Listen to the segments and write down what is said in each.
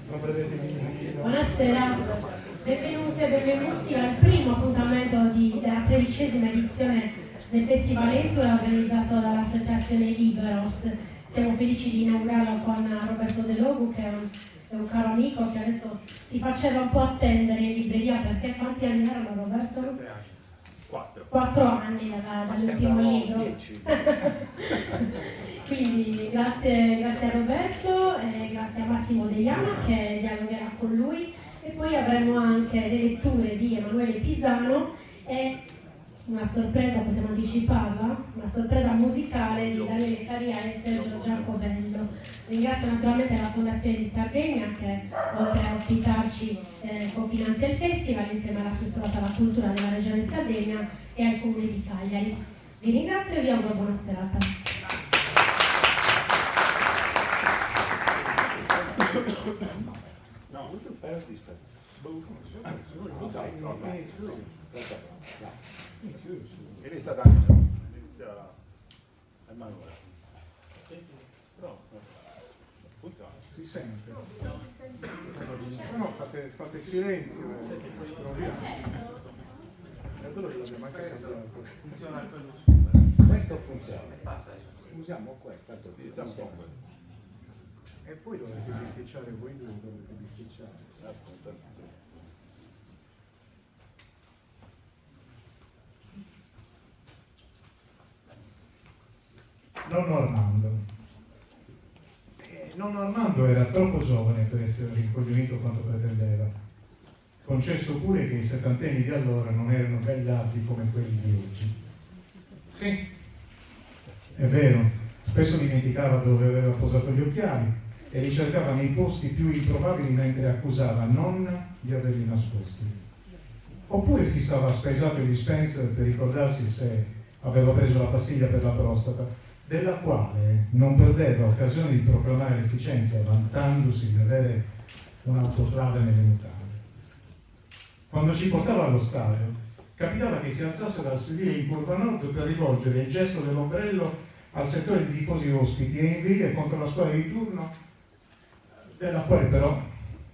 Buonasera, benvenute e benvenuti al primo appuntamento della 13ª edizione del Festival Entura organizzato dall'Associazione Liberos. Siamo felici di inaugurarlo con Roberto De Logu, che è un caro amico che adesso si faceva un po' attendere in libreria, perché quanti anni erano, Roberto? 4 anni dall'ultimo libro. Quindi grazie a Roberto e grazie a Massimo Deiana che dialogherà con lui, e poi avremo anche le letture di Emanuele Pisano e una sorpresa, possiamo anticiparla, una sorpresa musicale di Daniele Caria e Sergio Giacobello. Ringrazio naturalmente la Fondazione di Sardegna che oltre a ospitarci cofinanzia il festival insieme all'assessorato alla cultura della Regione Sardegna e al Comune di Cagliari. Vi ringrazio e vi auguro buona serata. No, tutto il pezzo di inizia Emanuele. Funziona. Si sente. No, fate silenzio. Funziona quello super. Questo funziona. Usiamo questo, iniziamo con questo. E poi dovete bisticciare voi due, dovete bisticciare. Ascolta. Nonno Armando. Nonno Armando era troppo giovane per essere rincoglionito quanto pretendeva. Concesso pure che i settantenni di allora non erano belli alti come quelli di oggi. Sì, è vero, spesso dimenticava dove aveva posato gli occhiali e li cercava nei posti più improbabili mentre accusava nonna di averli nascosti. Oppure fissava spesato il dispenser per ricordarsi se aveva preso la pastiglia per la prostata, della quale non perdeva occasione di proclamare l'efficienza, vantandosi di avere un'autoclave nelle mutande. Quando ci portava allo stadio, capitava che si alzasse dal sedile in curva nord per rivolgere il gesto dell'ombrello al settore di tifosi ospiti e invidia contro la squadra di turno, della quale però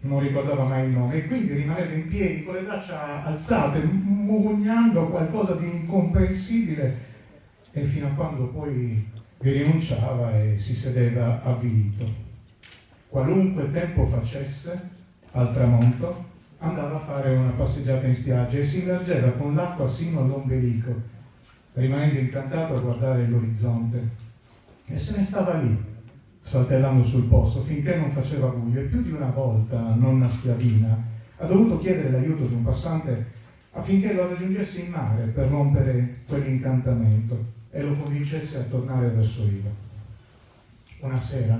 non ricordava mai il nome, e quindi rimaneva in piedi con le braccia alzate, mugugnando qualcosa di incomprensibile, e fino a quando poi vi rinunciava e si sedeva avvilito. Qualunque tempo facesse, al tramonto, andava a fare una passeggiata in spiaggia e si immergeva con l'acqua sino all'ombelico, rimanendo incantato a guardare l'orizzonte. E se ne stava lì, saltellando sul posto, finché non faceva buio, e più di una volta nonna Schiavina ha dovuto chiedere l'aiuto di un passante affinché lo raggiungesse in mare per rompere quell'incantamento e lo convincesse a tornare verso riva. Una sera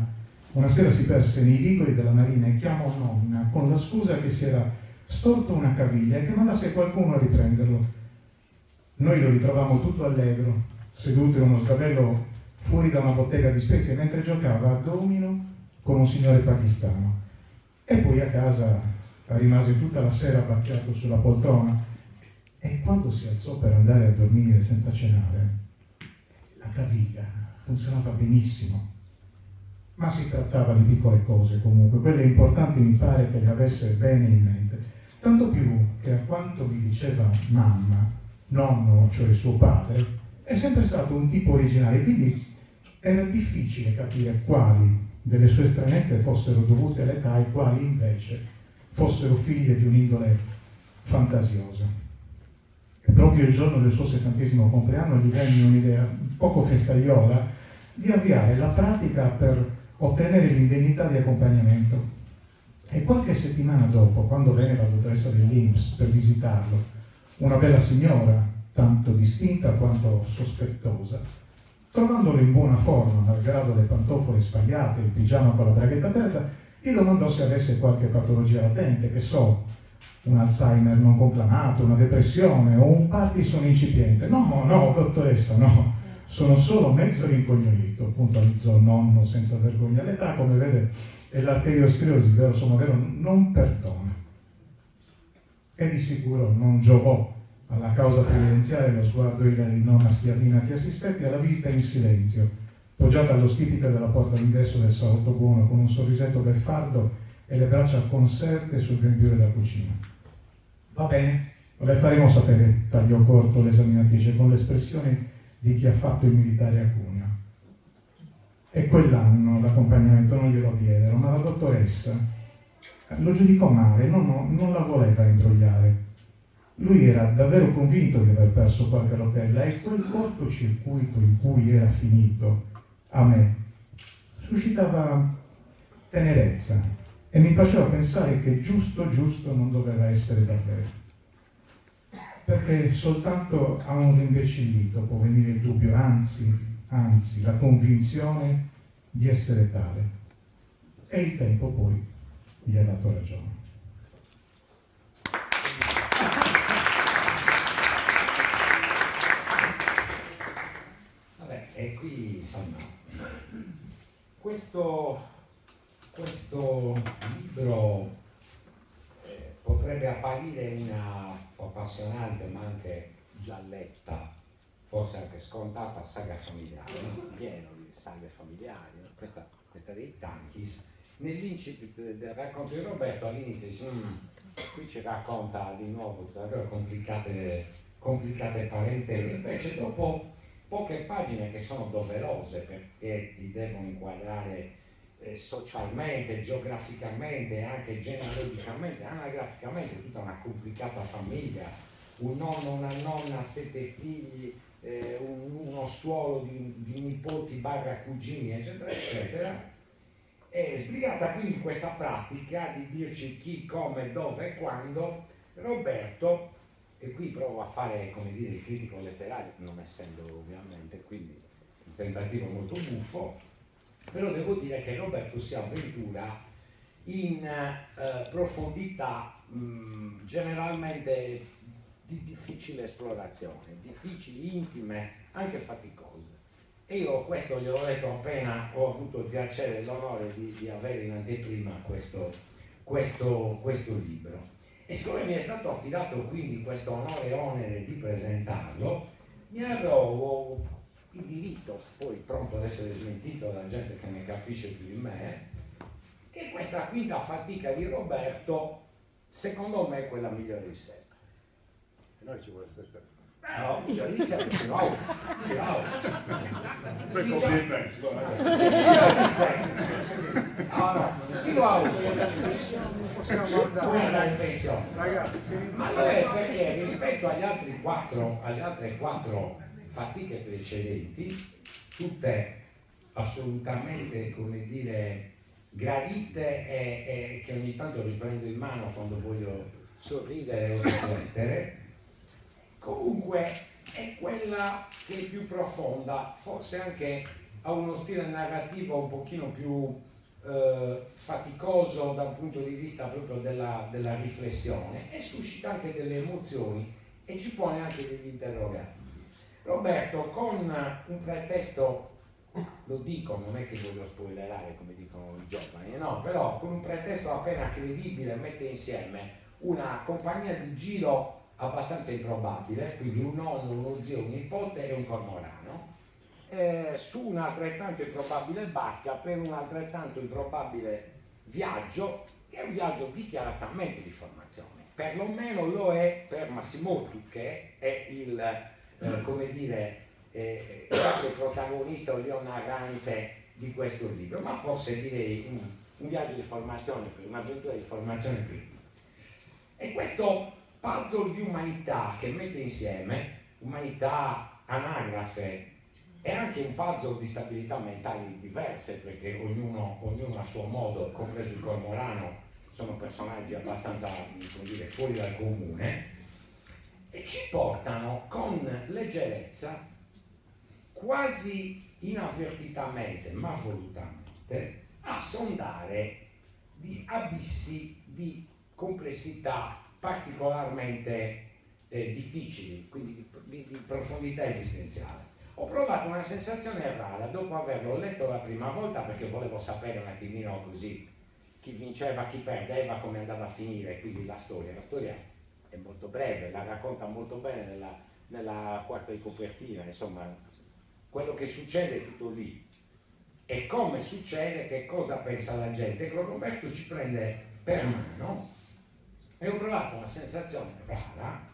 si perse nei vicoli della marina e chiamò nonna con la scusa che si era storto una caviglia e che mandasse qualcuno a riprenderlo. Noi lo ritrovammo tutto allegro, seduto in uno sgabello fuori da una bottega di spezie mentre giocava a domino con un signore pakistano. E poi a casa rimase tutta la sera abbacchiato sulla poltrona, e quando si alzò per andare a dormire senza cenare, la caviglia funzionava benissimo. Ma si trattava di piccole cose comunque, quelle importanti mi pare che le avesse bene in mente, tanto più che a quanto mi diceva mamma, nonno, cioè suo padre, è sempre stato un tipo originale, quindi era difficile capire quali delle sue stranezze fossero dovute all'età e quali invece fossero figlie di un'indole fantasiosa. E proprio il giorno del suo 70° compleanno gli venne un'idea poco festaiola di avviare la pratica per ottenere l'indennità di accompagnamento. E qualche settimana dopo, quando venne la dottoressa dell'INPS per visitarlo, una bella signora, tanto distinta quanto sospettosa, trovandolo in buona forma, malgrado le pantofole spagliate e il pigiama con la braghetta aperta, gli domandò se avesse qualche patologia latente, che so, un Alzheimer non conclamato, una depressione o un Parkinson incipiente. No, dottoressa, no, sono solo mezzo rincoglionito, puntualizzò nonno senza vergogna. L'età, come vede, è l'arteriosclerosi, vero sono vero, non perdona. E di sicuro non giovò alla causa previdenziale lo sguardo di nonna Schiavina, che assistette alla visita in silenzio, poggiata allo stipite della porta d'ingresso del salotto buono con un sorrisetto beffardo e le braccia conserte sul grembiule della cucina. Va bene, le faremo sapere, tagliò corto l'esaminatrice con l'espressione di chi ha fatto il militare a Cuneo. E quell'anno l'accompagnamento non glielo diedero, ma la dottoressa lo giudicò male, non la voleva imbrogliare. Lui era davvero convinto di aver perso qualche rotella e quel cortocircuito in cui era finito a me suscitava tenerezza e mi faceva pensare che giusto non doveva essere davvero, perché soltanto a un rimbecillito può venire il dubbio, anzi la convinzione di essere tale, e il tempo poi gli ha dato ragione. Vabbè, e qui insomma questo libro potrebbe apparire una appassionante ma anche già letta, forse anche scontata saga familiare, no? Pieno di saghe familiari, no? Questa dei Tanchis. Nell'incipit del racconto di Roberto all'inizio dice qui ci racconta di nuovo davvero complicate parentele, invece dopo poche pagine che sono doverose perché ti devono inquadrare socialmente, geograficamente e anche genealogicamente, anagraficamente tutta una complicata famiglia, un nonno, una nonna, 7 figli, uno stuolo di nipoti barra cugini, eccetera, eccetera. È sbrigata quindi questa pratica di dirci chi, come, dove e quando. Roberto, e qui provo a fare, come dire, il critico letterario, non essendo ovviamente, quindi un tentativo molto buffo, però devo dire che Roberto si avventura in profondità generalmente di difficile esplorazione, difficili, intime, anche faticose. E io questo gliel'ho detto appena ho avuto il piacere e l'onore di avere in anteprima questo libro. E siccome mi è stato affidato quindi questo onore e onere di presentarlo, mi arrogo il diritto, poi pronto ad essere smentito da gente che ne capisce più di me, che questa quinta fatica di Roberto, secondo me, è quella migliore di sé. Noi ci vuole stare. No, migliore di sé, fino a oggi. Per complimenti. Fino a oggi. Possiamo Andare in pensione. Ragazzi, Ma lo è perché rispetto alle altre quattro fatiche precedenti, tutte assolutamente, come dire, gradite e che ogni tanto riprendo in mano quando voglio sorridere o riflettere, comunque è quella che è più profonda, forse anche ha uno stile narrativo un pochino più faticoso dal punto di vista proprio della riflessione, e suscita anche delle emozioni e ci pone anche degli interrogativi. Roberto, con un pretesto, lo dico, non è che voglio spoilerare come dicono i giovani, no, però con un pretesto appena credibile mette insieme una compagnia di giro abbastanza improbabile, quindi un nonno, uno zio, un nipote e un cormorano, su un altrettanto improbabile barca per un altrettanto improbabile viaggio, che è un viaggio dichiaratamente di formazione. Perlomeno lo è per Massimottu, che è il, come dire, il protagonista o il narrante di questo libro, ma forse direi un viaggio di formazione, un'avventura di formazione prima. E questo puzzle di umanità che mette insieme umanità, anagrafe e anche un puzzle di stabilità mentali diverse, perché ognuno a suo modo, compreso il cormorano, sono personaggi abbastanza, come dire, fuori dal comune, e ci portano con leggerezza, quasi inavvertitamente ma volutamente, a sondare di abissi di complessità particolarmente difficili, quindi di profondità esistenziale. Ho provato una sensazione rara dopo averlo letto la prima volta, perché volevo sapere un attimino così chi vinceva, chi perdeva, come andava a finire, quindi la storia è molto breve, la racconta molto bene nella quarta di copertina, insomma quello che succede è tutto lì. e come succede, che cosa pensa la gente. Ecco, Roberto ci prende per mano e ho provato una sensazione rara,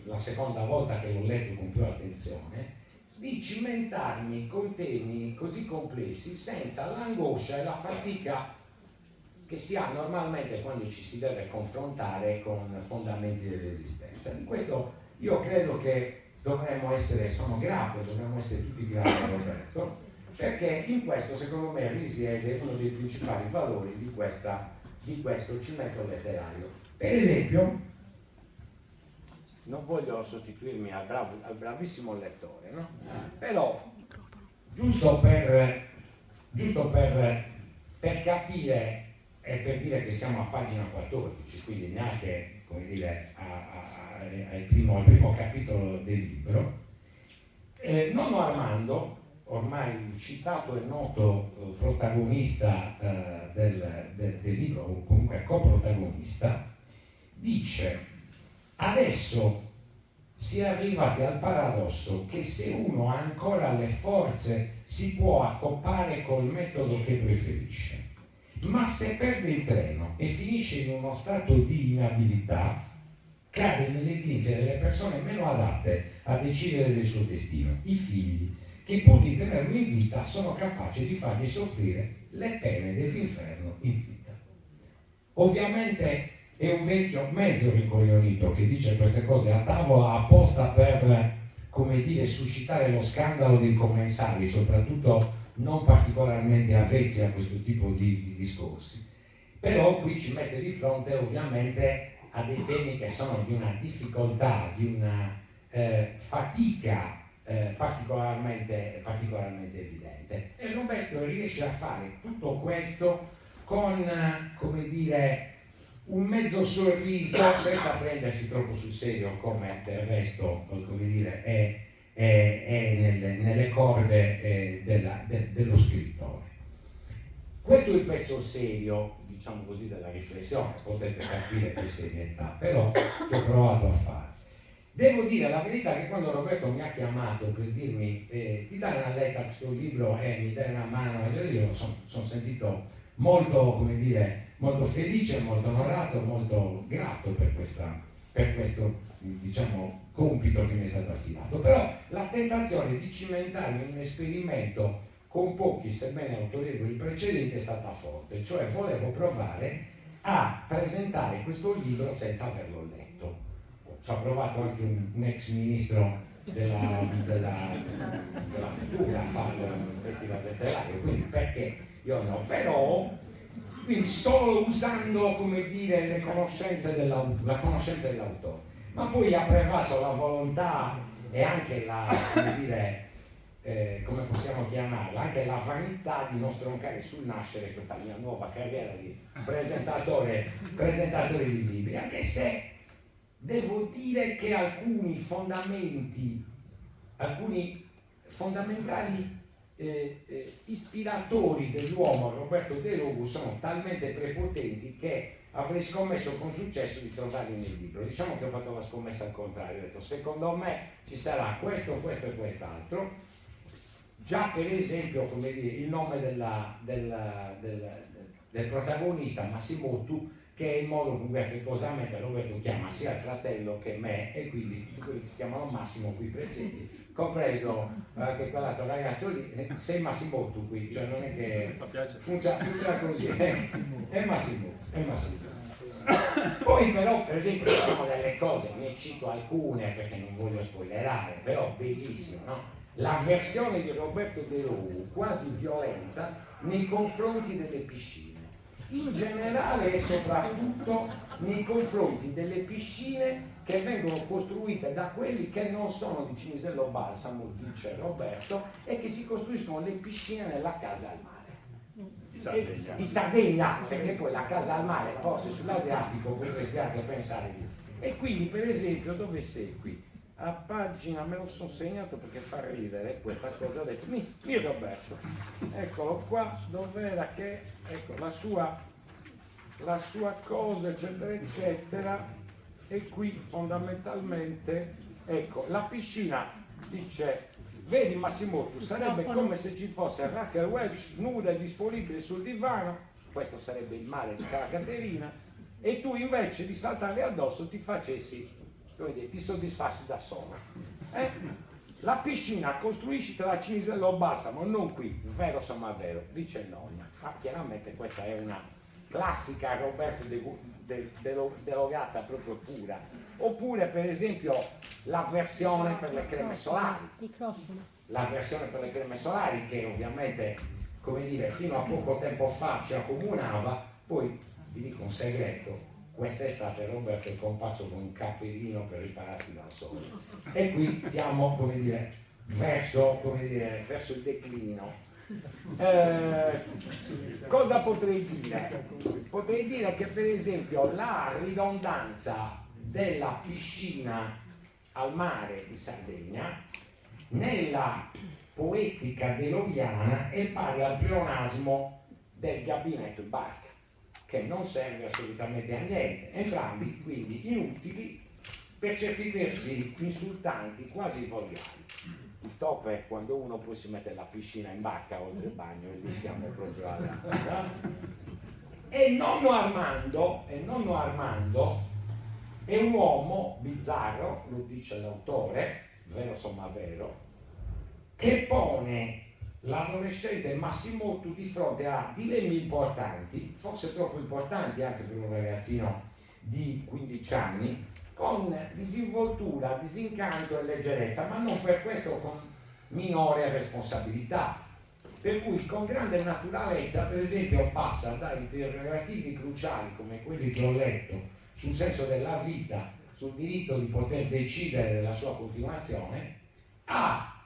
la seconda volta che l'ho letto con più attenzione, di cimentarmi con temi così complessi senza l'angoscia e la fatica che si ha normalmente quando ci si deve confrontare con fondamenti dell'esistenza. Di questo io credo che dovremmo essere tutti grati a Roberto, perché in questo secondo me risiede uno dei principali valori di questo cimento letterario. Per esempio, non voglio sostituirmi al bravissimo lettore, no? Però giusto per capire e per dire che siamo a pagina 14, quindi neanche, come dire, al primo capitolo del libro, nonno Armando, ormai il citato e noto protagonista del libro, o comunque coprotagonista, dice: adesso si è arrivati al paradosso che se uno ha ancora le forze si può accoppare col metodo che preferisce, ma se perde il treno e finisce in uno stato di inabilità, cade nelle grinfie delle persone meno adatte a decidere del suo destino, i figli, che pur di tenerlo in vita sono capaci di fargli soffrire le pene dell'inferno in vita. Ovviamente è un vecchio mezzo rincoglionito che dice queste cose a tavola apposta per, come dire, suscitare lo scandalo dei commensali, soprattutto non particolarmente avvezzi a questo tipo di discorsi. Però qui ci mette di fronte ovviamente a dei temi che sono di una difficoltà, di una fatica particolarmente evidente. E Roberto riesce a fare tutto questo con, come dire, un mezzo sorriso, senza prendersi troppo sul serio, come del resto, come dire, è nelle corde dello scrittore. Questo è il pezzo serio, diciamo così, della riflessione, potete capire che serietà, però che ho provato a fare. Devo dire la verità che quando Roberto mi ha chiamato per dirmi ti dai una lettera a questo libro e mi dai una mano, io sono sentito molto, come dire, molto felice, molto onorato, molto grato per questo, diciamo, compito che mi è stato affidato. Però la tentazione di cimentarmi in un esperimento con pochi, sebbene autorevoli precedenti, è stata forte, cioè volevo provare a presentare questo libro senza averlo letto. Ci ha provato anche un ex ministro della cultura a fare un festival letterario, quindi perché io no? Però quindi solo usando, come dire, la conoscenza dell'autore, ma poi ha prevaso la volontà e anche la, come dire, come possiamo chiamarla, anche la vanità di non stroncare sul nascere questa mia nuova carriera di presentatore di libri, anche se devo dire che alcuni fondamentali ispiratori dell'uomo Roberto De Logu sono talmente prepotenti che avrei scommesso con successo di trovarli nel libro. Diciamo che ho fatto la scommessa al contrario, ho detto secondo me ci sarà questo e quest'altro. Già per esempio, come dire, il nome del protagonista, Massimottu, che è il modo con cui affettuosamente Roberto chiama sia il fratello che me, e quindi tutti quelli che si chiamano Massimo qui presenti, compreso che quell'altro ragazzo lì, sei Massimottu qui, cioè non è che funziona così, è Massimo. Poi però, per esempio, ci sono delle cose, ne cito alcune perché non voglio spoilerare, però bellissimo, no? La versione di Roberto De Logu, quasi violenta, nei confronti delle piscine. In generale e soprattutto nei confronti delle piscine che vengono costruite da quelli che non sono di Cinisello Balsamo, dice Roberto, e che si costruiscono le piscine nella casa al mare. In Sardegna, perché poi la casa al mare forse sull'Adriatico potresti anche pensare di. E quindi per esempio dove sei qui? A pagina, me lo sono segnato perché fa ridere questa cosa, detto mi Roberto, eccolo qua, dov'era che, ecco la sua cosa eccetera eccetera, e qui fondamentalmente, ecco, la piscina dice Vedi Massimo, sarebbe come se ci fosse Raquel Welch nuda e disponibile sul divano, questo sarebbe il mare di Cara Caterina, e tu invece di saltarle addosso ti facessi, come dire, ti soddisfassi da sola. La piscina costruiscita da Cinisello o Balsamo, non qui, vero somma vero, dice il nonna. Ma chiaramente questa è una classica Roberto Delogata proprio pura. Oppure per esempio la versione per le creme solari. La versione per le creme solari che ovviamente, come dire, fino a poco tempo fa ci accomunava, poi vi dico un segreto, quest'estate Roberto è comparso con un cappellino per ripararsi dal sole. E qui siamo, come dire, verso il declino. Cosa potrei dire? Potrei dire che per esempio la ridondanza della piscina al mare di Sardegna nella poetica deloviana è pari al pleonasmo del gabinetto in barca, che non serve assolutamente a niente, entrambi quindi inutili, per certi versi insultanti, quasi volgari. Il top è quando uno poi si mette la piscina in barca oltre il bagno e lì siamo proprio alla... E nonno Armando è un uomo bizzarro, lo dice l'autore, vero somma vero, che pone l'adolescente Massimotto di fronte a dilemmi importanti, forse troppo importanti anche per un ragazzino di 15 anni, con disinvoltura, disincanto e leggerezza, ma non per questo con minore responsabilità. Per cui con grande naturalezza, per esempio, passa da interrogativi cruciali come quelli che ho letto sul senso della vita, sul diritto di poter decidere della sua continuazione, a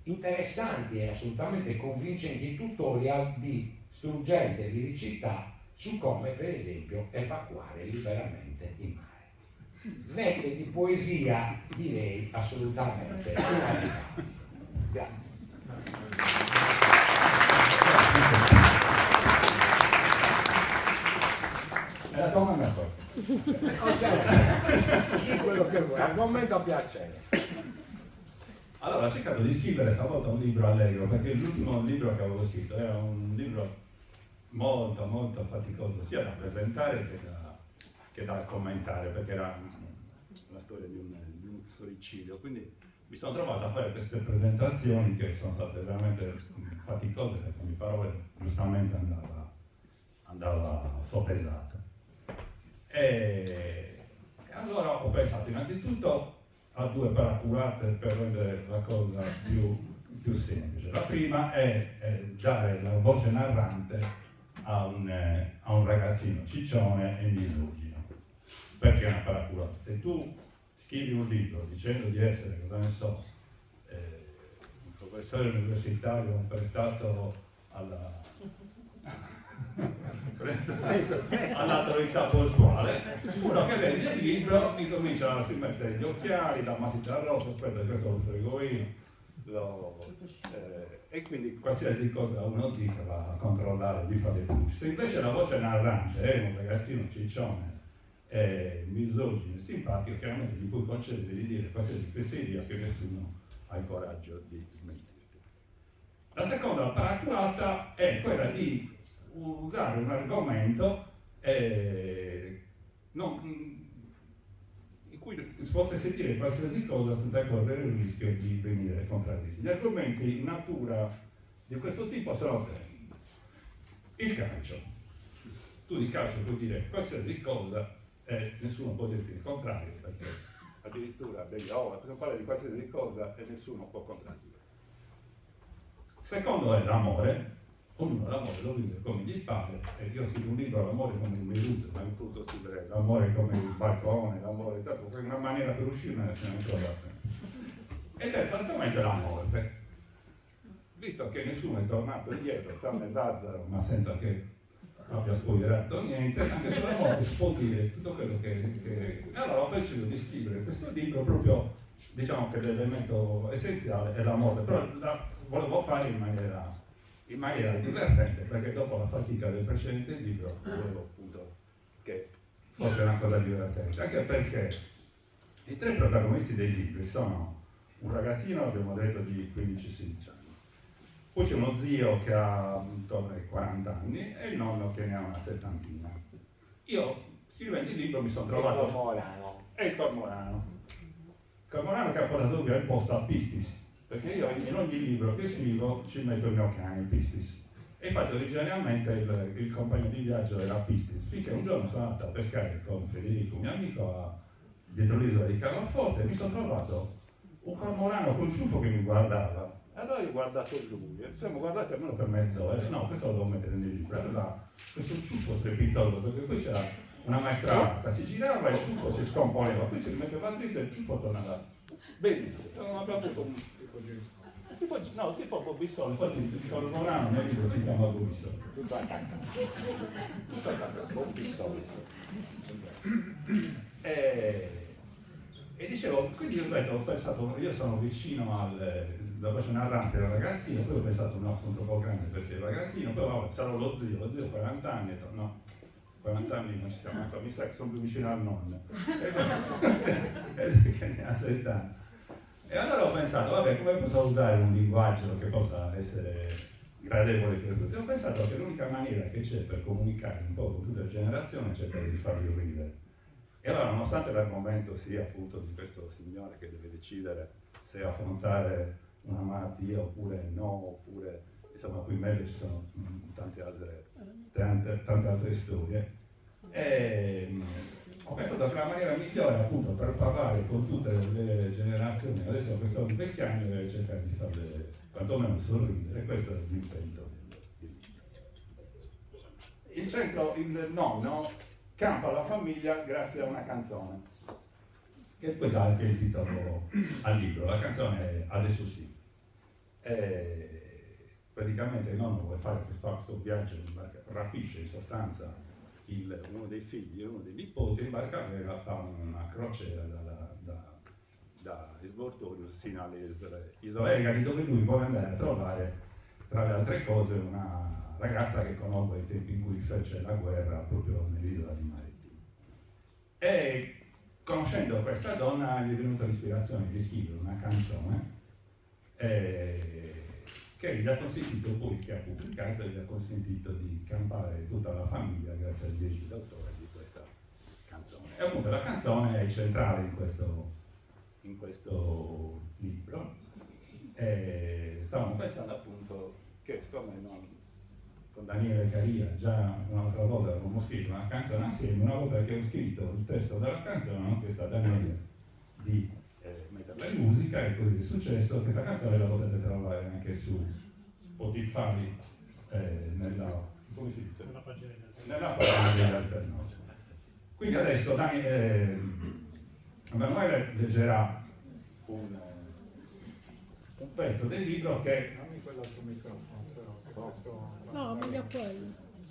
interessanti e assolutamente convincenti tutorial di struggente liricità su come, per esempio, evacuare liberamente il mare. Vette di poesia, direi, assolutamente inadeguate. Grazie. È la domanda poi. Di quello che vuoi, argomento a piacere. Allora, ho cercato di scrivere stavolta un libro allegro, perché l'ultimo libro che avevo scritto era un libro molto molto faticoso, sia da presentare che da commentare, perché era la storia di un suicidio. Quindi mi sono trovato a fare queste presentazioni che sono state veramente faticose, perché ogni parola giustamente andava soppesata. E allora ho pensato innanzitutto a due paracurate per rendere la cosa più semplice. La prima è dare la voce narrante a un ragazzino ciccione e misogino. Perché è una paracurata? Se tu scrivi un libro dicendo di essere, cosa ne so, un professore universitario prestato all'autorità portuale, uno che legge il libro incomincia a si mettere gli occhiali, la matita rossa, aspetta questo lo frego io, e quindi qualsiasi cosa uno dica va a controllare, gli fa dei punti. Se invece la voce narrante è un ragazzino ciccione, misogino e simpatico, chiaramente gli puoi concedere di dire qualsiasi fesseria che nessuno ha il coraggio di smettere. La seconda paracurata è quella di usare un argomento in cui si potesse dire qualsiasi cosa senza correre il rischio di venire contraddetto. Gli argomenti in natura di questo tipo sono tre. Il calcio. Tu di calcio puoi dire qualsiasi cosa e nessuno può dirti il contrario, perché addirittura degli si parla di qualsiasi cosa e nessuno può contraddire. Secondo è l'amore. Ognuno l'amore lo vive come gli pare, e io scrivo un libro, l'amore come un minuto, ma in tutto scrivere l'amore come il balcone, l'amore, è una maniera per uscirne se ne trova. E terzo argomento è l'amore, visto che nessuno è tornato indietro, tranne Lazzaro, ma senza che abbia spoilerato niente, anche sull'amore si può dire tutto quello che... Allora ho deciso di scrivere questo libro proprio, diciamo che l'elemento essenziale è l'amore, però volevo fare in maniera divertente, perché dopo la fatica del precedente libro volevo appunto che fosse una cosa divertente, anche perché i tre protagonisti dei libri sono un ragazzino, abbiamo detto, di 15-16 anni. Poi c'è uno zio che ha intorno ai 40 anni e il nonno che ne ha una settantina. Io, scrivendo il libro, mi sono trovato... Il cormorano. È il cormorano. Il cormorano che ha portato via il posto a Pistis, perché io in ogni libro che scrivo ci metto il mio cane, il Pistis. E infatti originariamente il compagno di viaggio era Pistis, finché un giorno sono andato a pescare con Federico, mio amico, dietro l'isola di Carloforte, e mi sono trovato un cormorano con il ciuffo che mi guardava. E allora io ho guardato lui, e ci siamo guardati almeno per mezz'ora, e ho detto no, questo lo devo mettere nel libro. Allora questo ciuffo strepitoso, perché poi c'era una maestra, si girava e il ciuffo si scomponeva, poi si rimetteva dritto e il ciuffo tornava. Bellissimo, non abbiamo avuto un tipo Bobissolo, infatti il cormorano nel libro si chiama Bobissolo. Tutto attaccato. Tutto attaccato, Bobissolo. E dicevo, quindi ho pensato, io sono vicino la voce narrante del ragazzino, poi ho pensato no, sono troppo grande per essere il ragazzino, poi vabbè, sarò lo zio ha 40 anni, ho detto no, 40 anni non ci siamo ancora, mi sa che sono più vicino al nonno, che ne ha 70 anni. E allora ho pensato, vabbè, come posso usare un linguaggio che possa essere gradevole per tutti? Ho pensato che l'unica maniera che c'è per comunicare un po' con tutta la generazione è cercare di farli ridere. E allora, nonostante l'argomento sia appunto di questo signore che deve decidere se affrontare una malattia oppure no, oppure insomma qui in mezzo ci sono tante altre storie, e ho pensato che la maniera migliore appunto per parlare con tutte le generazioni adesso che sto invecchiando è cercare di farle quantomeno sorridere, questo è l'intento del libro. Il centro, il nonno campa la famiglia grazie a una canzone, che poi dà anche il titolo al libro. La canzone è Adesso sì. Praticamente il nonno vuole fare questo viaggio in barca, rapisce in sostanza uno dei figli e uno dei nipoti in barca e fa una crociera da Esbortorius sino alle isole Egadi, dove lui vuole andare a trovare, tra le altre cose, una ragazza che conobbe ai tempi in cui fece la guerra proprio nell'isola di Marittimo. E conoscendo questa donna gli è venuta l'ispirazione di scrivere una canzone che gli ha consentito poi, che ha pubblicato, gli ha consentito di campare tutta la famiglia grazie ai diritto d'autore di questa canzone. E appunto la canzone è centrale in questo libro. E stavamo pensando appunto che siccome con Daniele Caria già un'altra volta avevamo scritto una canzone assieme, una volta che ho scritto il testo della canzone ho chiesto a Daniele di metterla in musica e così è successo. Questa canzone la potete trovare anche su Spotify nella pagina di Alternos. Quindi adesso Emanuele leggerà un pezzo del libro che Dammi quello al tuo microfono, però. No, meglio quello.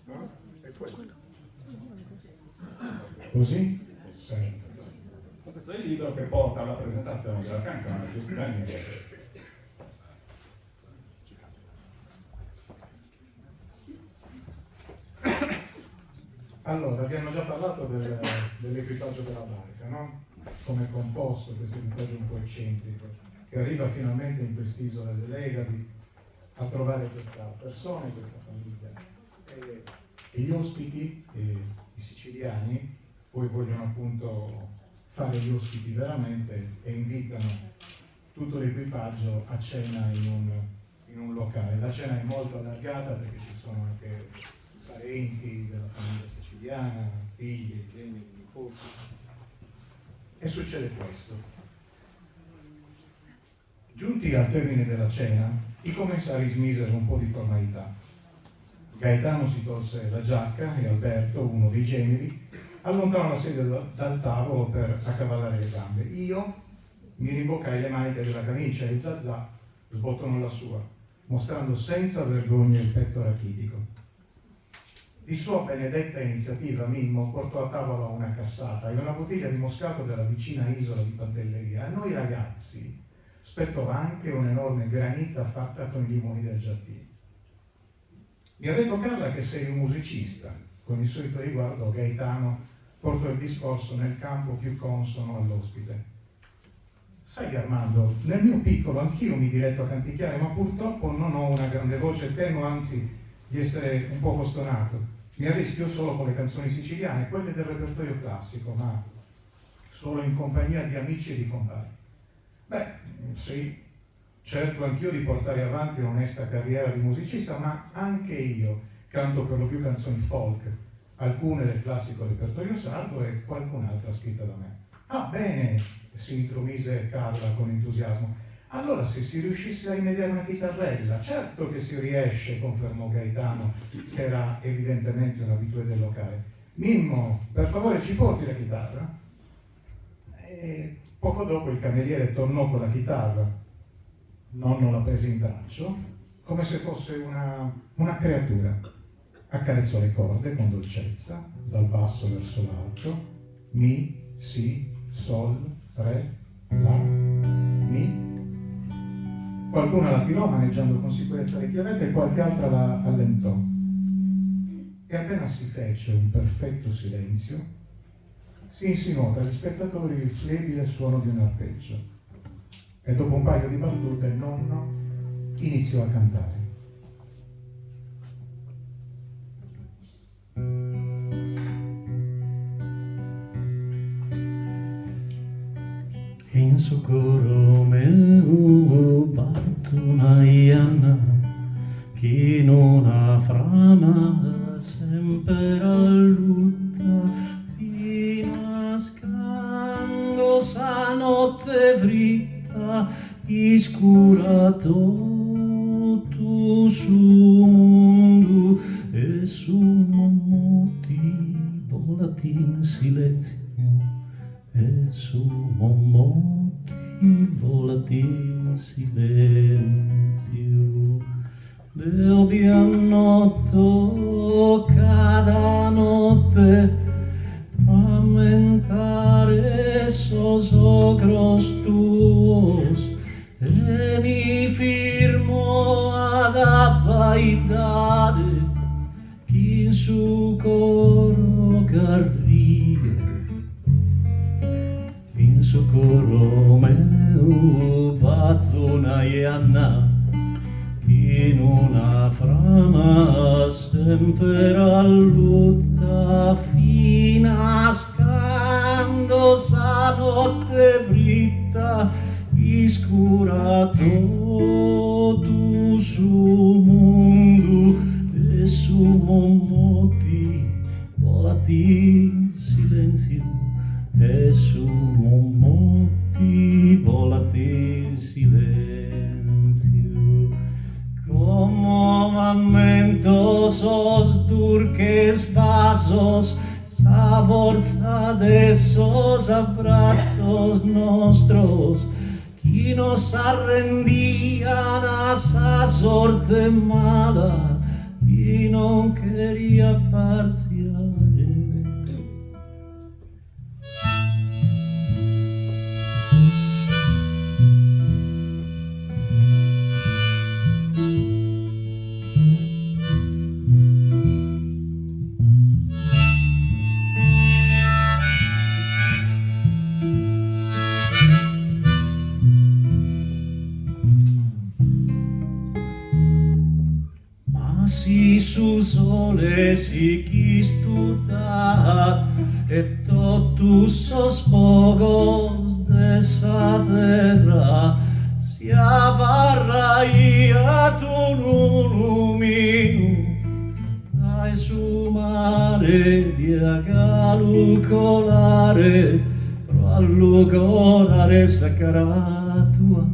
No? E quello. Così? Sì. questo è il libro che porta alla presentazione della canzone di Daniele. Allora, abbiamo già parlato dell'equipaggio della barca, no? Come è composto questo equipaggio un po' eccentrico, che arriva finalmente in quest'isola delle Egadi a trovare questa persona, questa famiglia. E gli ospiti, i siciliani, poi vogliono appunto fare gli ospiti veramente e invitano tutto l'equipaggio a cena in un locale. La cena è molto allargata perché ci sono anche parenti della famiglia siciliana, figli, generi, nipoti. E succede questo. Giunti al termine della cena, i commissari smisero un po' di formalità. Gaetano si tolse la giacca e Alberto, uno dei generi, allontanò la sedia dal tavolo per accavallare le gambe. Io mi rimboccai le maniche della camicia e Zazà sbottonò la sua, mostrando senza vergogna il petto rachitico. Di sua benedetta iniziativa Mimmo portò a tavola una cassata e una bottiglia di moscato della vicina isola di Pantelleria. A noi ragazzi spettò anche un'enorme granita fatta con i limoni del giardino. Mi ha detto Carla che sei un musicista. Con il solito riguardo Gaetano portò il discorso nel campo più consono all'ospite. sai Armando, nel mio piccolo anch'io mi diletto a canticchiare, ma purtroppo non ho una grande voce, temo anzi di essere un poco stonato. Mi arrischio solo con le canzoni siciliane, quelle del repertorio classico, ma solo in compagnia di amici e di compagni. Beh, sì, cerco anch'io di portare avanti un'onesta carriera di musicista, ma anche io canto per lo più canzoni folk, alcune del classico repertorio sardo e qualcun'altra scritta da me. Ah, bene, si intromise Carla con entusiasmo. Allora, se si riuscisse a rimediare una chitarrella, certo che si riesce, confermò Gaetano, che era evidentemente un abitué del locale. Mimmo, per favore ci porti la chitarra? E poco dopo il cameriere tornò con la chitarra. Nonno la prese in braccio, come se fosse una creatura. Accarezzò le corde con dolcezza, dal basso verso l'alto, mi, si, sol, re, la, mi. Qualcuna la tirò maneggiando con sicurezza le chiavette e qualche altra la allentò. E appena si fece un perfetto silenzio, si insinuò tra gli spettatori il flebile suono di un arpeggio. E dopo un paio di battute il nonno iniziò a cantare. In socorro meu batto una ianna che non ha frama sempre allutta fino a scando sa notte fritta iscura tutto su mondo e su momoti volati in silenzio e su momoti volati in silenzio. Del bianotto cada notte rammentare sosogros tuos e mi firmo ad abbaidare chi in su coro carrie. In socorro meu batto una ianna in una frama sempre allutta fino a scando sa notte fritta iscura tutto su mondo e su momoti volati in silenzio e su momoti volati in silenzio. Como momentosos durques vasos sa forza de esos abrazos nostros que nos arrendían a esa sorte mala y no quería parciar. Si su sole si quis tutar e totus sos fogos de esa terra si abarraia tu luminu ai su mare di agalucolare pro allucolare sacra tua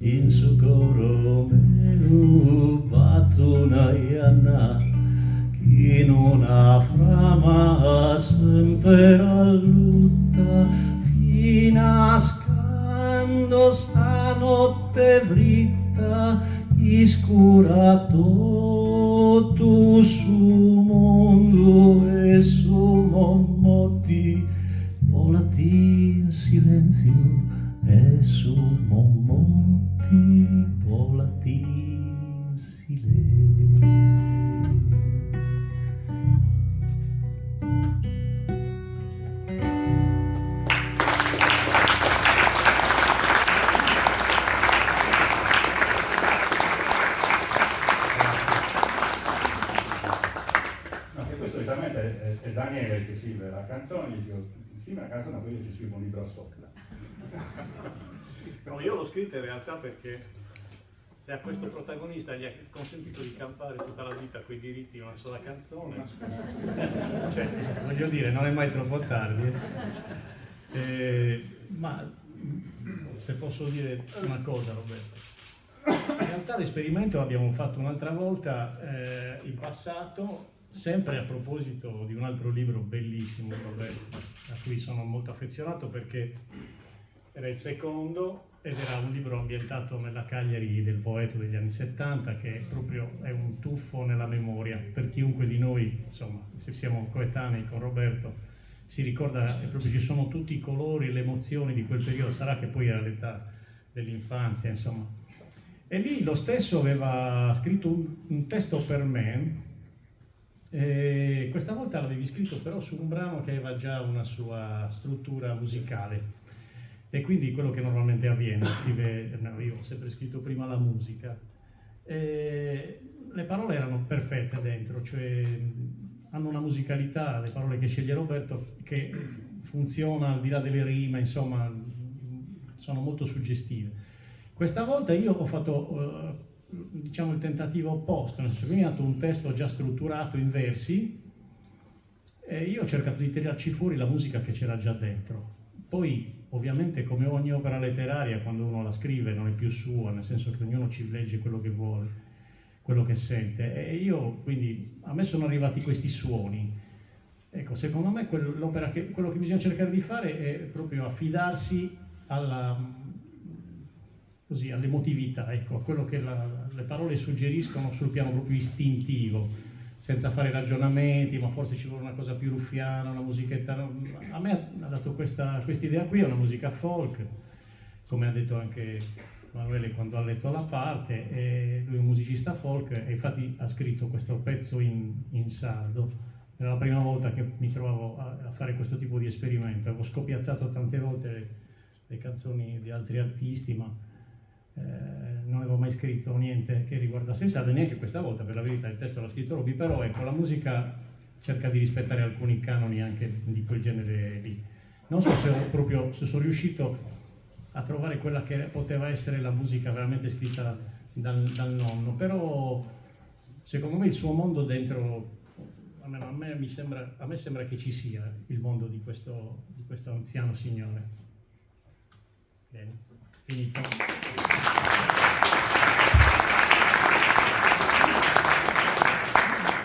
in socorro meu batto una ianna che non ha frama sempre allutta fino a scando sa notte fritta iscura tutto su mondo e su momoti volati in silenzio e su momoti volati in silenzio. solitamente è Daniele che scrive la canzone, gli dico scrivi una canzone, poi io ci scrivo un libro sopra. No, io l'ho scritta in realtà perché se a questo protagonista gli ha consentito di campare tutta la vita coi diritti di una sola canzone, cioè, voglio dire, non è mai troppo tardi. Ma se posso dire una cosa, Roberto, in realtà l'esperimento l'abbiamo fatto un'altra volta in passato, sempre a proposito di un altro libro bellissimo, Roberto, a cui sono molto affezionato perché era il secondo ed era un libro ambientato nella Cagliari del Poeto degli anni 70, che proprio è un tuffo nella memoria per chiunque di noi, insomma, se siamo coetanei con Roberto, si ricorda, proprio ci sono tutti i colori e le emozioni di quel periodo. Sarà che poi era l'età dell'infanzia, insomma. E lì lo stesso aveva scritto un testo per me, e questa volta l'avevi scritto però su un brano che aveva già una sua struttura musicale. E quindi quello che normalmente avviene, io ho sempre scritto prima la musica, e le parole erano perfette dentro, cioè hanno una musicalità, le parole che sceglie Roberto, che funziona al di là delle rime, insomma, sono molto suggestive. Questa volta io ho fatto, diciamo, il tentativo opposto, nel senso che mi ha dato un testo già strutturato in versi, e io ho cercato di tirarci fuori la musica che c'era già dentro. Poi, ovviamente, come ogni opera letteraria, quando uno la scrive non è più sua, nel senso che ognuno ci legge quello che vuole, quello che sente. E io, quindi, a me sono arrivati questi suoni. Ecco, secondo me quello che bisogna cercare di fare è proprio affidarsi all'emotività, ecco, a quello che le parole suggeriscono sul piano proprio istintivo, senza fare ragionamenti, ma forse ci vuole una cosa più ruffiana, una musichetta. A me ha dato questa idea qui, è una musica folk, come ha detto anche Emanuele quando ha letto la parte, e lui è un musicista folk e infatti ha scritto questo pezzo in sardo. Era la prima volta che mi trovavo a fare questo tipo di esperimento. Avevo scopiazzato tante volte le canzoni di altri artisti, ma non avevo mai scritto niente che riguardasse il sardo, neanche questa volta, per la verità il testo l'ha scritto Roby, però ecco, la musica cerca di rispettare alcuni canoni anche di quel genere lì. Non so se sono riuscito a trovare quella che poteva essere la musica veramente scritta dal nonno, però secondo me il suo mondo dentro, a me sembra che ci sia il mondo di questo anziano signore. Bene, finito.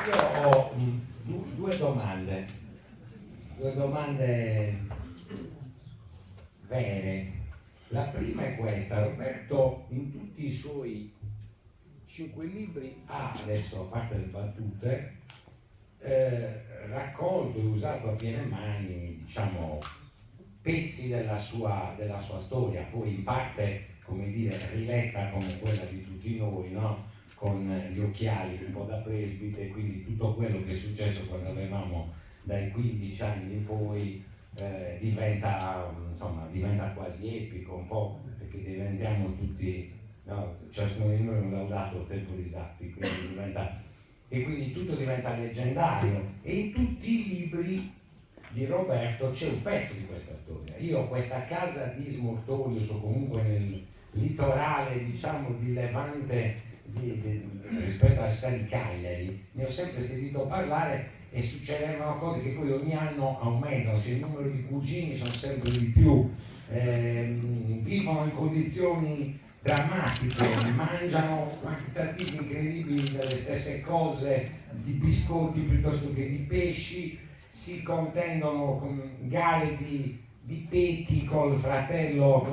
Io ho due domande vere. La prima è questa: Roberto in tutti i suoi 5 libri ha, adesso a parte le battute, raccolto e usato a piene mani, diciamo, pezzi della sua storia, poi in parte, come dire, riletta come quella di tutti noi, no? Con gli occhiali un po' da presbite, quindi tutto quello che è successo quando avevamo dai 15 anni in poi diventa quasi epico, un po' perché diventiamo tutti, no? Ciascuno di noi è un laudato temporis appi, quindi tutto diventa leggendario, e in tutti i libri di Roberto c'è un pezzo di questa storia. Io ho questa casa di Smortorius, o comunque nel litorale, diciamo, di Levante, rispetto alla città di Cagliari, ne ho sempre sentito parlare, e succedevano cose che poi ogni anno aumentano, cioè il numero di cugini sono sempre di più, vivono in condizioni drammatiche, mangiano quantitativi incredibili delle stesse cose, di biscotti piuttosto che di pesci, si contendono con gare di peti col fratello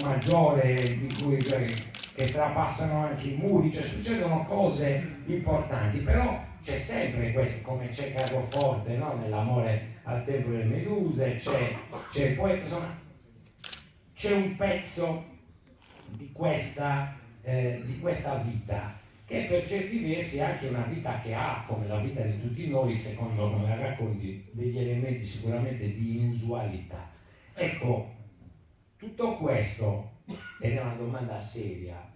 maggiore, di cui che trapassano anche i muri, cioè succedono cose importanti, però c'è sempre questo, come c'è Carloforte, no? Nell'amore al tempio delle Meduse, c'è il poeta, insomma, c'è un pezzo di questa vita, che per certi versi è anche una vita che ha, come la vita di tutti noi, secondo come racconti, degli elementi sicuramente di inusualità. Ecco, tutto questo, ed è una domanda seria,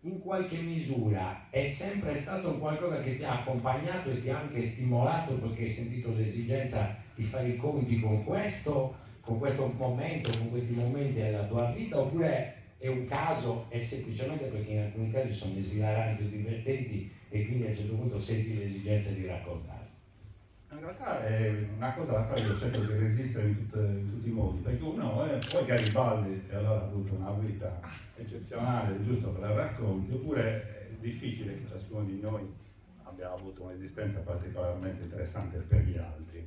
in qualche misura è sempre stato un qualcosa che ti ha accompagnato e ti ha anche stimolato perché hai sentito l'esigenza di fare i conti con questo momento, con questi momenti della tua vita, oppure è un caso, è semplicemente perché in alcuni casi sono esilaranti o divertenti e quindi a un certo punto senti l'esigenza di raccontare? In realtà è una cosa alla quale io cerco di resistere in tutti i modi, perché uno poi Garibaldi e allora ha avuto una vita eccezionale, giusto per la racconti, oppure è difficile che ciascuno di noi abbia avuto un'esistenza particolarmente interessante per gli altri.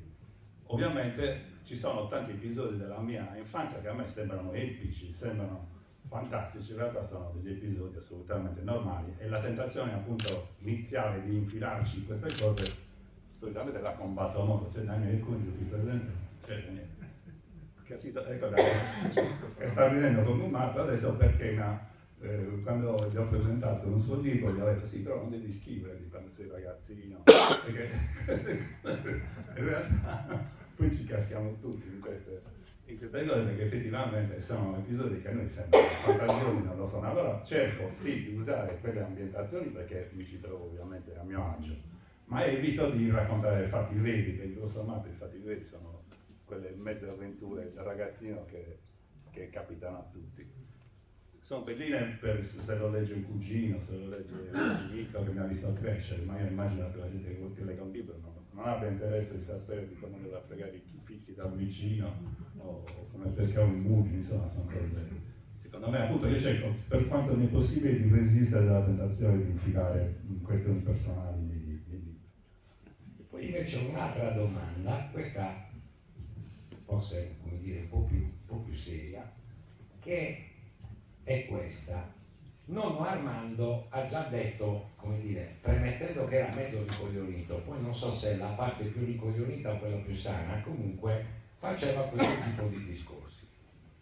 Ovviamente ci sono tanti episodi della mia infanzia che a me sembrano epici, sembrano fantastici, in realtà sono degli episodi assolutamente normali e la tentazione appunto iniziale di infilarci in queste cose solitamente la combatto a modo, c'è Daniele Cunio qui presente, che sta ridendo come un matto adesso perché quando gli ho presentato un suo libro gli ho detto sì, però non devi scriverli quando sei ragazzino, perché in realtà poi ci caschiamo tutti in queste cose perché effettivamente sono episodi che a noi sembrano fantasiosi, non lo sono. Allora cerco sì di usare quelle ambientazioni perché mi ci trovo ovviamente a mio agio, ma evito di raccontare fatti veri, perché grosso sommato i fatti veri sono quelle mezze avventure del ragazzino che capitano a tutti. Sono belline per se lo legge un cugino, se lo legge un amico che mi ha visto crescere, ma io immagino che la gente che legga un libro non abbia interesse di sapere di come andare a fregare i fichi dal vicino o come pescare un mucchio, insomma sono cose. Secondo me appunto io cerco per quanto mi è possibile di resistere alla tentazione di infilare questioni personali. Poi invece un'altra domanda, questa forse come dire un po' più seria, che è questa. Nonno Armando ha già detto, come dire, premettendo che era mezzo ricoglionito, poi non so se la parte più ricoglionita o quella più sana, comunque faceva questo tipo di discorsi.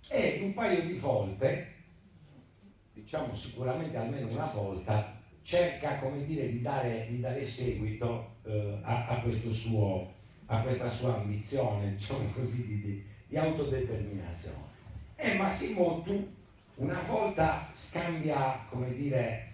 E un paio di volte, diciamo sicuramente almeno una volta, cerca, come dire, di dare seguito a questa sua ambizione, diciamo così, di autodeterminazione. E Massimottu una volta scambia, come dire,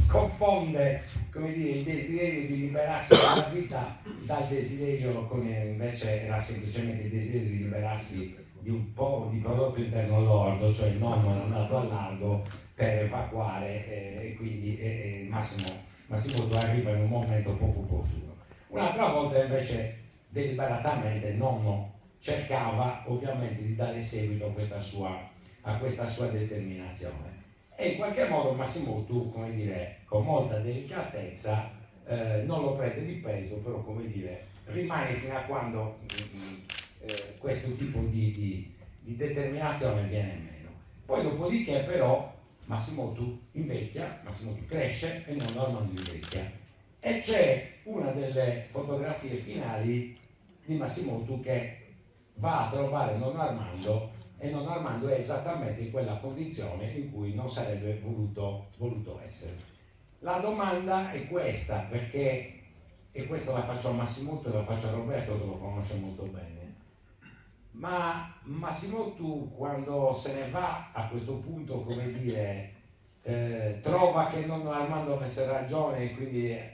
confonde, come dire, il desiderio di liberarsi dalla vita dal desiderio, come invece era semplicemente il desiderio di liberarsi di un po' di prodotto interno lordo, cioè il nonno era andato al largo per evacuare e quindi Massimottu arriva in un momento poco opportuno. Un'altra volta invece deliberatamente il nonno cercava ovviamente di dare seguito a questa sua determinazione e in qualche modo Massimottu, come dire, con molta delicatezza non lo prende di peso, però come dire rimane fino a quando questo tipo di determinazione viene meno. Poi dopodiché però Massimottu invecchia, Massimottu cresce e non Armando invecchia. E c'è una delle fotografie finali di Massimottu che va a trovare nonno Armando e nonno Armando è esattamente in quella condizione in cui non sarebbe voluto essere. La domanda è questa, perché, e questo la faccio a Massimottu e la faccio a Roberto che lo conosce molto bene, ma Massimottu quando se ne va a questo punto, come dire, trova che nonno Armando avesse ragione e quindi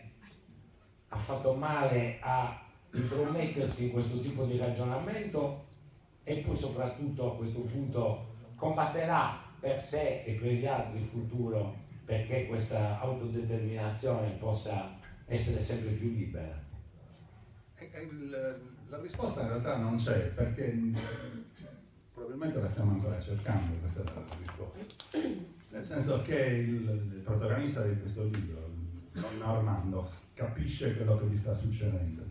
ha fatto male a intromettersi in questo tipo di ragionamento e poi soprattutto a questo punto combatterà per sé e per gli altri in futuro perché questa autodeterminazione possa essere sempre più libera. La risposta in realtà non c'è, perché probabilmente la stiamo ancora cercando questa risposta. Nel senso che il protagonista di questo libro, nonno Armando, capisce quello che gli sta succedendo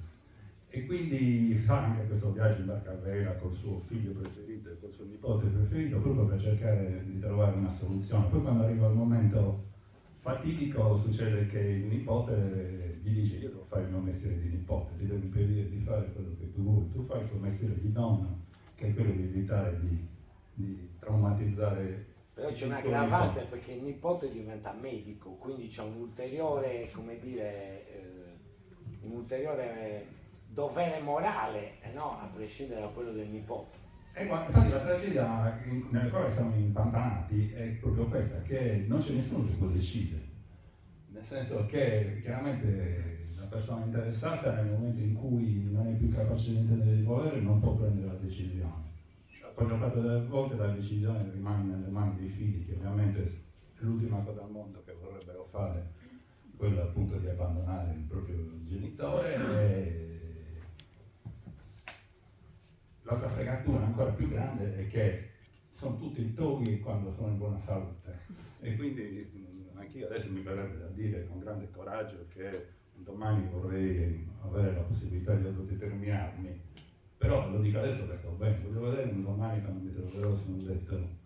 e quindi fa anche questo viaggio in barca a vela col suo figlio preferito e col suo nipote preferito proprio per cercare di trovare una soluzione. Poi quando arriva il momento fatidico succede che il nipote gli dice: io devo fare il mio mestiere di nipote, ti devo impedire di fare quello che tu vuoi, tu fai il tuo mestiere di nonno, che è quello di evitare di traumatizzare. Però c'è un'aggravante perché il nipote diventa medico, quindi c'è un ulteriore, come dire, un ulteriore dovere morale, no? A prescindere da quello del nipote. Infatti la tragedia nella quale siamo impantanati è proprio questa, che non c'è nessuno che può decidere, nel senso che chiaramente la persona interessata nel momento in cui non è più capace di intendere di volere non può prendere la decisione. Poi la parte delle volte la decisione rimane nelle mani dei figli, che ovviamente è l'ultima cosa al mondo che vorrebbero fare, quella appunto di abbandonare il proprio genitore. E l'altra fregatura ancora più grande è che sono tutti toghi quando sono in buona salute, e quindi anch'io adesso mi verrebbe da dire con grande coraggio che domani vorrei avere la possibilità di autodeterminarmi, però lo dico adesso che sto bene, voglio vedere un domani quando mi troverò su un letto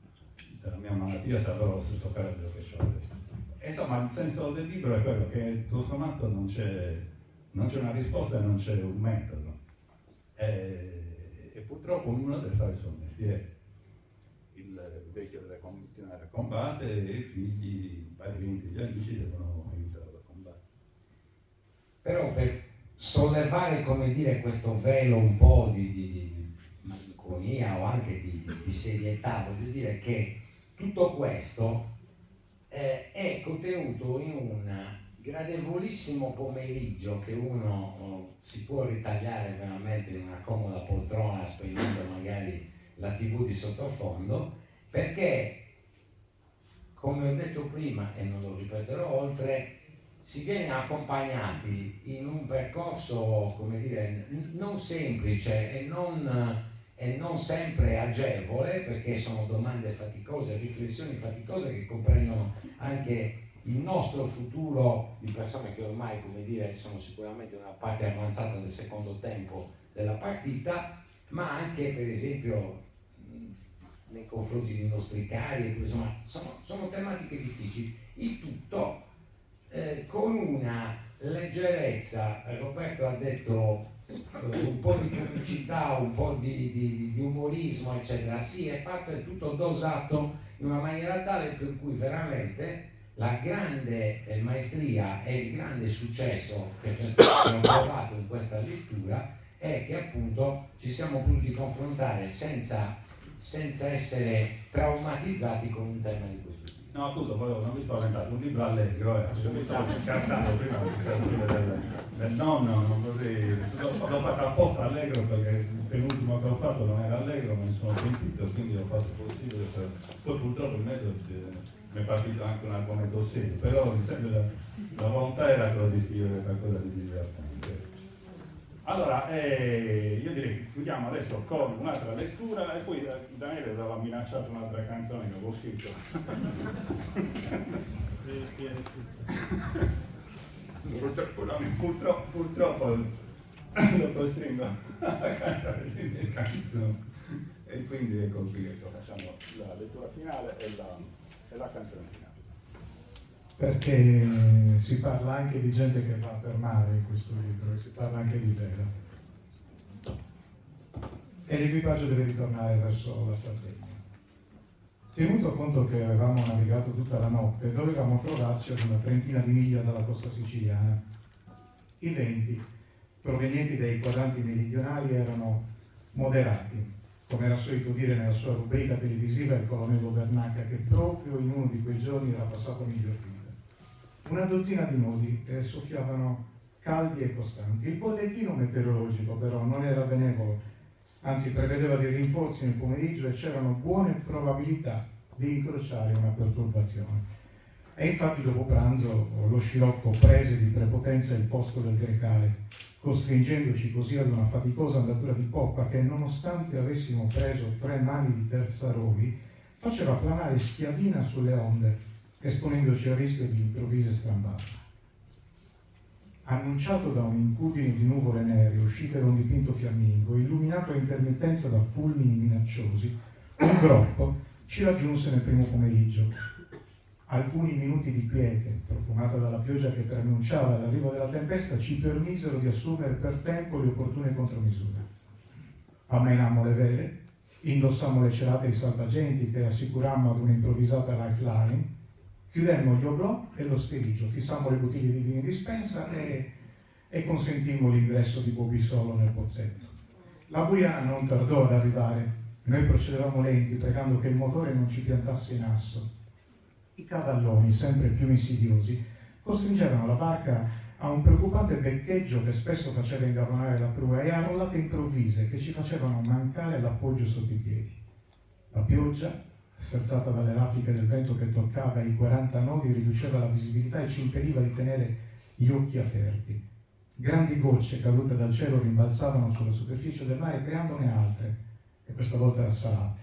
della mia malattia se avrò lo stesso coraggio che ho adesso. E insomma il senso del libro è quello che tutto sommato non c'è una risposta e non c'è un metodo. E purtroppo ognuno deve fare il suo mestiere. Il vecchio deve continuare a combattere e i figli, i parenti, gli amici devono aiutarlo a combattere. Però per sollevare, come dire, questo velo un po' di malinconia o anche di serietà, voglio dire che tutto questo è contenuto in un gradevolissimo pomeriggio che uno si può ritagliare veramente in una comoda poltrona spegnendo magari la TV di sottofondo, perché come ho detto prima e non lo ripeterò oltre, si viene accompagnati in un percorso, come dire, non semplice e non sempre agevole, perché sono domande faticose, riflessioni faticose che comprendono anche il nostro futuro di persone che ormai, come dire, sono sicuramente una parte avanzata del secondo tempo della partita, ma anche per esempio nei confronti dei nostri cari, insomma sono tematiche difficili, il tutto con una leggerezza. Roberto ha detto un po' di comicità, un po' di umorismo eccetera, sì, è tutto dosato in una maniera tale per cui veramente la grande maestria e il grande successo che abbiamo trovato in questa lettura è che appunto ci siamo potuti confrontare senza essere traumatizzati con un tema di questo tipo. No, appunto, non mi spaventate, un libro allegro, mi stavo scartando prima del nonno, non vorrei, l'ho fatto apposta allegro perché il penultimo che ho fatto non era allegro, me ne sono pentito, quindi ho fatto il possibile poi purtroppo il metodo mi è partito anche un argomento serio, però la volontà era quella di scrivere qualcosa di divertente. Allora, io direi che chiudiamo adesso con un'altra lettura e poi Daniele aveva minacciato un'altra canzone che avevo scritto. Purtroppo lo costringo a cantare le mie canzoni e quindi ecco qui, facciamo la lettura finale e la canzone finale. Perché si parla anche di gente che va per mare in questo libro e si parla anche di vela. E l'equipaggio deve ritornare verso la Sardegna. Tenuto conto che avevamo navigato tutta la notte, dovevamo trovarci ad una trentina di miglia dalla costa siciliana. I venti, provenienti dai quadranti meridionali, erano moderati, come era solito dire nella sua rubrica televisiva il colonnello Bernacca, che proprio in uno di quei giorni era passato miglior vita. Una dozzina di nodi soffiavano caldi e costanti. Il bollettino meteorologico però non era benevolo, anzi prevedeva dei rinforzi nel pomeriggio e c'erano buone probabilità di incrociare una perturbazione. E infatti dopo pranzo lo scirocco prese di prepotenza il posto del Grecale, costringendoci così ad una faticosa andatura di poppa che, nonostante avessimo preso 3 mani di terza rovi, faceva planare schiavina sulle onde, esponendoci al rischio di improvvise strambate. Annunciato da un'incudine di nuvole nere uscite da un dipinto fiammingo, illuminato a intermittenza da fulmini minacciosi, un groppo ci raggiunse nel primo pomeriggio. Alcuni minuti di quiete, profumata dalla pioggia che preannunciava l'arrivo della tempesta, ci permisero di assumere per tempo le opportune contromisure. Ammainammo le vele, indossammo le celate di salvagenti che assicurammo ad un'improvvisata lifeline, chiudemmo gli oblò e lo steriggio, fissammo le bottiglie di vino in dispensa e consentimmo l'ingresso di Bobby Solo nel pozzetto. La buia non tardò ad arrivare Noi procedevamo lenti, pregando che il motore non ci piantasse in asso. I cavalloni, sempre più insidiosi, costringevano la barca a un preoccupante beccheggio che spesso faceva ingabonare la prua e a rollate improvvise che ci facevano mancare l'appoggio sotto i piedi. La pioggia, sferzata dalle raffiche del vento che toccava i 40 nodi, riduceva la visibilità e ci impediva di tenere gli occhi aperti. Grandi gocce cadute dal cielo rimbalzavano sulla superficie del mare, creandone altre, e questa volta salate.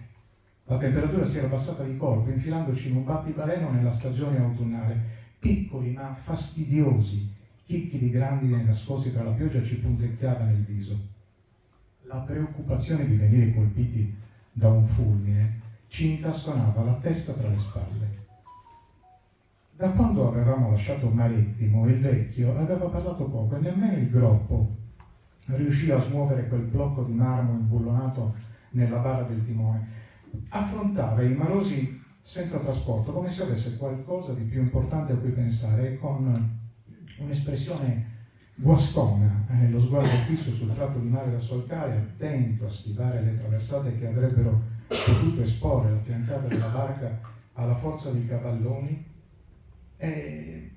La temperatura si era abbassata di colpo, infilandoci in un battibaleno nella stagione autunnale. Piccoli ma fastidiosi chicchi di grandine nascosti tra la pioggia ci punzecchiavano il viso. La preoccupazione di venire colpiti da un fulmine ci incastonava la testa tra le spalle. Da quando avevamo lasciato Marittimo, il vecchio aveva parlato poco e nemmeno il groppo riuscì a smuovere quel blocco di marmo imbullonato nella barra del timone. Affrontava i marosi senza trasporto, come se avesse qualcosa di più importante a cui pensare, e con un'espressione guascona, lo sguardo fisso sul tratto di mare da solcare, attento a schivare le traversate che avrebbero potuto esporre la fiancata della barca alla forza dei cavalloni. E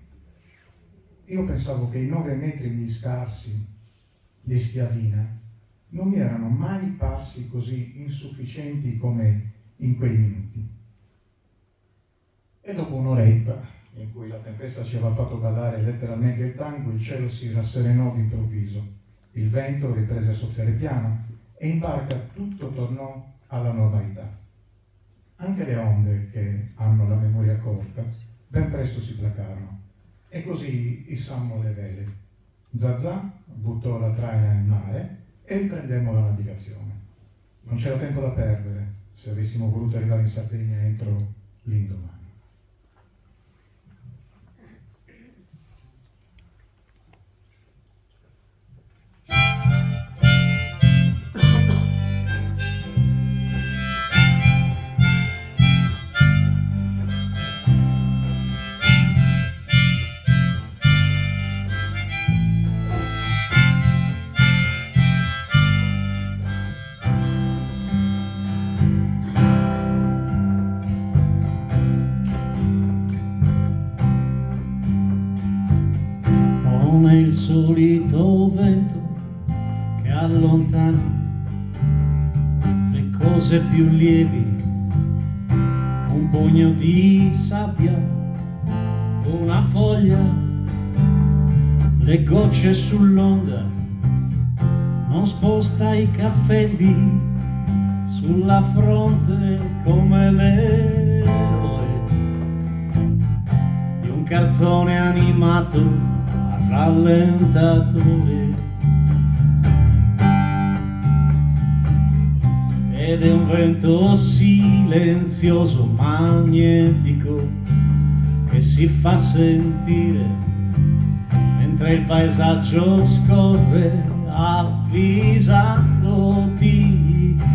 io pensavo che i 9 metri di scarsi di schiavina non mi erano mai parsi così insufficienti come in quei minuti. E dopo un'oretta, in cui la tempesta ci aveva fatto ballare letteralmente il tango, il cielo si rasserenò d'improvviso, il vento riprese a soffiare piano e in barca tutto tornò alla normalità. Anche le onde, che hanno la memoria corta, ben presto si placarono e così issammo le vele. Zazà buttò la traina in mare e riprendemmo la navigazione. Non c'era tempo da perdere se avessimo voluto arrivare in Sardegna entro l'indomani. Come il solito vento che allontana le cose più lievi, un pugno di sabbia, una foglia, le gocce sull'onda, non sposta i capelli sulla fronte come l'eroe di un cartone animato rallentatore, ed è un vento silenzioso, magnetico, che si fa sentire mentre il paesaggio scorre, avvisandoti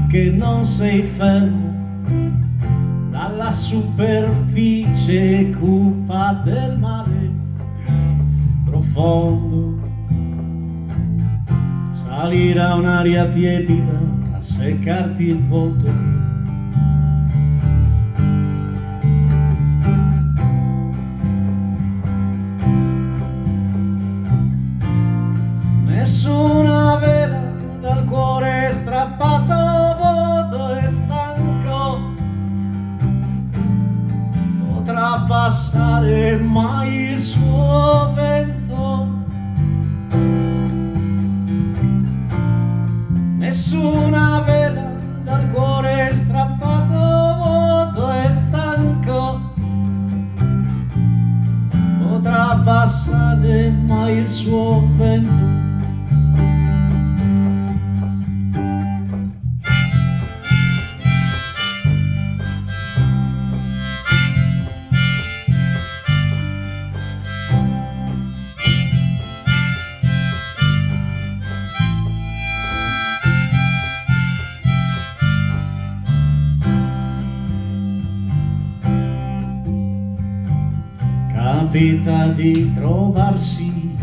che non sei fermo dalla superficie cupa del mare profondo. Salirà un'aria tiepida a seccarti il volto. Nessuna vela dal cuore strappato, vuoto e stanco, potrà passare mai il suo vento. Nessuna vela dal cuore strappato, vuoto e stanco, potrà passare mai il suo vento. Capita di trovarsi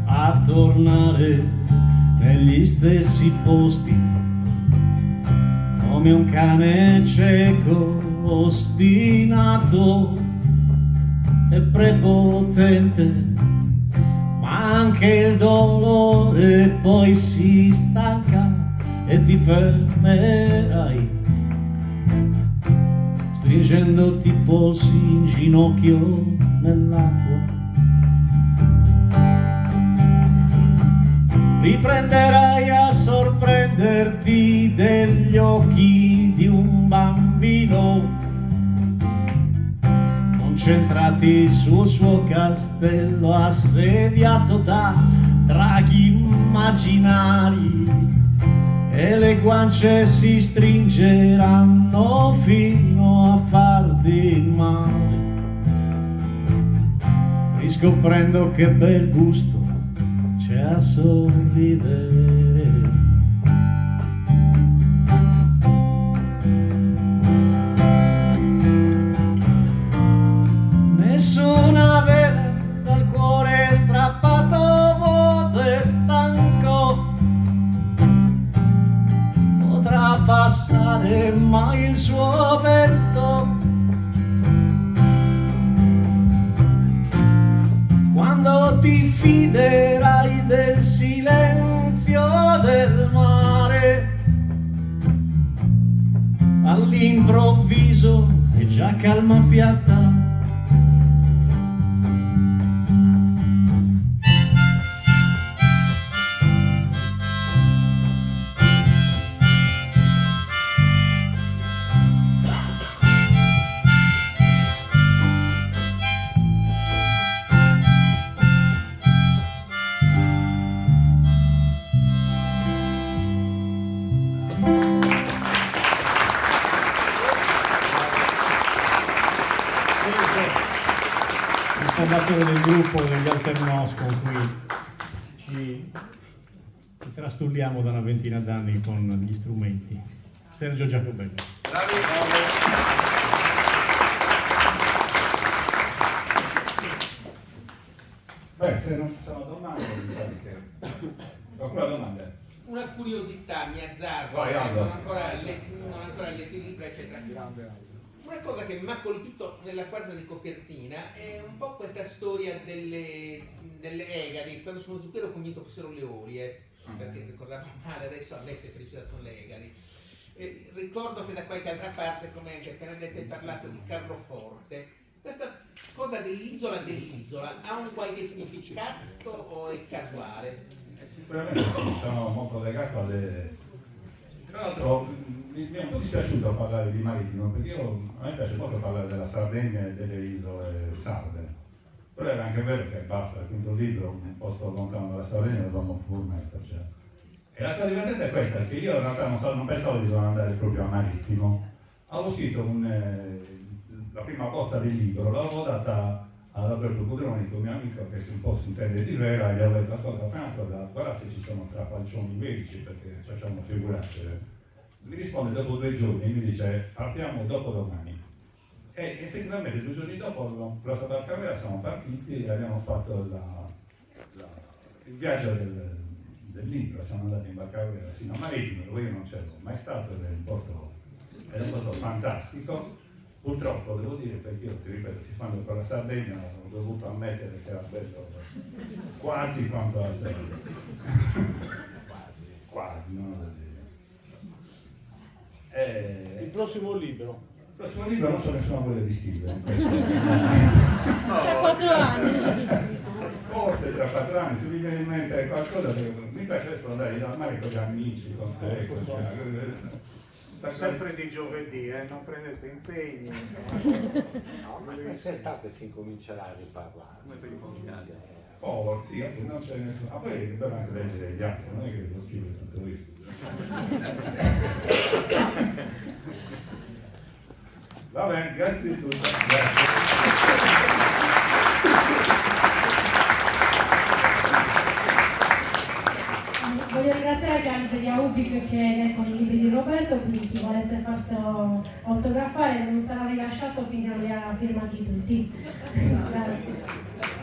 a tornare negli stessi posti, come un cane cieco, ostinato e prepotente, ma anche il dolore poi si stanca e ti fermerai, stringendoti i polsi in ginocchio nell'acqua. Riprenderai a sorprenderti degli occhi di un bambino concentrati sul suo castello assediato da draghi immaginari, e le guance si stringeranno fino a farti male, riscoprendo che bel gusto c'è a sorridere. Nessuna vela dal cuore strappato, vuoto e stanco potrà passare mai il suo vento. Quando ti fiderai del silenzio del mare, all'improvviso è già calma piatta. Fondatore del gruppo degli Alternos, con cui ci trastulliamo da una ventina d'anni con gli strumenti, Sergio Giacobelli. Beh, se non ci sono domande, qualcuna domanda? Una curiosità mi azzardo, Vai, non ho ancora letto il libro, eccetera. Una cosa che mi ha colpito nella guardia di copertina è un po' questa storia delle egadi. Quando sono venuto qui ero convinto fossero le olie, perché ricordavo male, adesso ammette precisa sono le egadi. Ricordo che da qualche altra parte, come anche appena detto, hai parlato di Carloforte. Questa cosa dell'isola ha un qualche significato o è casuale? Sicuramente sì, sono molto legato alle... Tra l'altro mi è un po' dispiaciuto parlare di marittimo, perché a me piace molto parlare della Sardegna e delle isole sarde. Però era anche vero che basta, il quinto libro, un posto lontano dalla Sardegna, dovevamo pur metterci. E la cosa divertente è questa, che io in realtà non pensavo di dover andare proprio a marittimo. Avevo scritto la prima bozza del libro, l'avevo data ad Alberto Budronico, mio amico che un po' si intende di vera, e gli avevo detto: ascolta Franco, guarda se ci sono strapalcioni iberici, perché facciamo figurate. Mi risponde dopo 2 giorni, mi dice: partiamo dopodomani. E effettivamente 2 giorni dopo abbiamo preso la barcavela, siamo partiti e abbiamo fatto il viaggio del libro. Siamo andati in barcavela sino a Marittimo, dove io non c'ero mai stato, ed è un posto fantastico. Purtroppo devo dire, perché io ti ripeto, tifando per la Sardegna, ho dovuto ammettere che era bello quasi quanto la Sardegna. quasi, no? Il prossimo libro? Il prossimo libro non c'ho nessuna voglia di scrivere. Tra 4 anni. Forse tra 4 anni, se mi viene in mente qualcosa, mi piace adesso andare al mare con gli amici, con te, Sempre di giovedì, non prendete impegni. No, ma quest'estate si comincerà a riparlare. Come per i mondiali. Oh, sì, non c'è nessuno. Ma poi dobbiamo anche leggere gli altri, non è che devo scrivere tutto io. Va bene, grazie di tutto. Grazie. Voglio ringraziare anche di Aubic che è con i libri di Roberto, quindi chi volesse farselo autografare non sarà rilasciato finché non li ha firmati tutti. Grazie.